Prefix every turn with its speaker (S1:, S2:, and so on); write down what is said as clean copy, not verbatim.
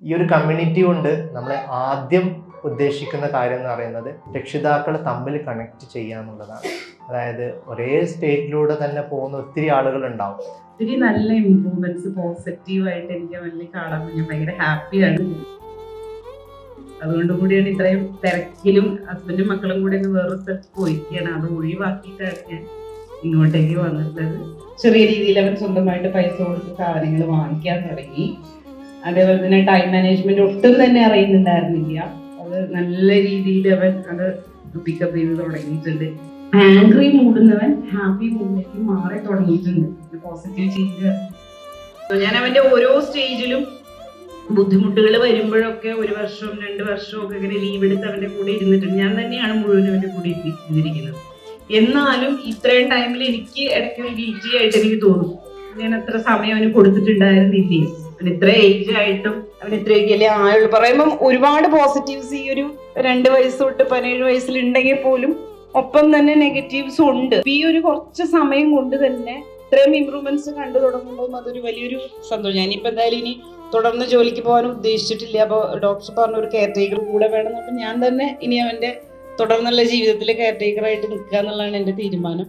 S1: ഈ ഒരു കമ്മ്യൂണിറ്റി കൊണ്ട് നമ്മൾ ആദ്യം ഉദ്ദേശിക്കുന്ന കാര്യം എന്ന് പറയുന്നത് രക്ഷിതാക്കളെ തമ്മിൽ കണക്ട് ചെയ്യുക എന്നുള്ളതാണ്. അതായത് ഒരേ സ്റ്റേറ്റിലൂടെ തന്നെ പോകുന്ന ഒത്തിരി ആളുകൾ ഉണ്ടാവും.
S2: ഒത്തിരി നല്ല ഇംപ്രൂവ്മെന്റ്സ് പോസിറ്റീവായിട്ട് എനിക്ക് വലിയ കാണാൻ ഞാൻ ഭയങ്കര ഹാപ്പിയാണ്. അതുകൊണ്ട് കൂടിയാണ് ഇത്രയും തിരക്കിലും ഹസ്ബൻഡും മക്കളും കൂടെ വേറൊരു സ്ഥലത്ത് പോയിരിക്കുകയാണ്. അത് ഒഴിവാക്കിയിട്ടാണ് ഞാൻ ഇങ്ങോട്ടേക്ക് വന്നിട്ടുള്ളത്. ചെറിയ രീതിയിൽ അവർ സ്വന്തമായിട്ട് പൈസ കൊടുത്ത് സാധനങ്ങൾ വാങ്ങിക്കാൻ തുടങ്ങി. അതേപോലെ തന്നെ ടൈം മാനേജ്മെന്റ് ഒട്ടും തന്നെ അറിയുന്നുണ്ടായിരുന്നില്ല. അത് നല്ല രീതിയിൽ അവൻ അത് പിക്കപ്പ് ചെയ്ത് തുടങ്ങിയിട്ടുണ്ട്. ആംഗ്രി മൂടുന്നവൻ ഹാപ്പി മൂഡിലേക്ക് മാറി തുടങ്ങിയിട്ടുണ്ട്. Positive change. ഞാൻ അവന്റെ ഓരോ സ്റ്റേജിലും ബുദ്ധിമുട്ടുകൾ വരുമ്പോഴൊക്കെ 1 വർഷം 2 വർഷം ഒക്കെ ഇങ്ങനെ ലീവ് എടുത്ത് അവന്റെ കൂടെ ഇരുന്നിട്ടുണ്ട്. ഞാൻ തന്നെയാണ് മുഴുവനും അവന്റെ കൂടെ ഇരുന്നിരിക്കുന്നത്. എന്നാലും ഇത്രയും ടൈമിൽ എനിക്ക് ഇടയ്ക്ക് ഒരു ഗിൽറ്റി ആയിട്ട് എനിക്ക് തോന്നും, ഞാൻ അത്ര സമയം അവന് കൊടുത്തിട്ടുണ്ടായിരുന്നില്ലേ. അവൻ ഇത്ര ഏജ് ആയിട്ടും അവൻ ഇത്രയൊക്കെയല്ലേ ആയുള്ളൂ. പറയുമ്പം ഒരുപാട് പോസിറ്റീവ്സ് ഈ ഒരു 2 വയസ്സ് തൊട്ട് 17 വയസ്സിലുണ്ടെങ്കിൽ പോലും ഒപ്പം തന്നെ നെഗറ്റീവ്സും ഉണ്ട്. ഈ ഒരു കുറച്ച് സമയം കൊണ്ട് തന്നെ ഇത്രയും ഇമ്പ്രൂവ്മെന്റ്സ് കണ്ടു തുടങ്ങുമ്പോൾ അതൊരു വലിയൊരു സന്തോഷം. ഞാനിപ്പോൾ എന്തായാലും ഇനി തുടർന്ന് ജോലിക്ക് പോകാൻ ഉദ്ദേശിച്ചിട്ടില്ല. അപ്പോൾ ഡോക്ടർ പറഞ്ഞ ഒരു കെയർ ടേക്കർ കൂടെ വേണം. അപ്പം ഞാൻ തന്നെ ഇനി അവന്റെ തുടർന്നുള്ള ജീവിതത്തിൽ കെയർ ടേക്കറായിട്ട് നിൽക്കുക എന്നുള്ളതാണ് എൻ്റെ തീരുമാനം.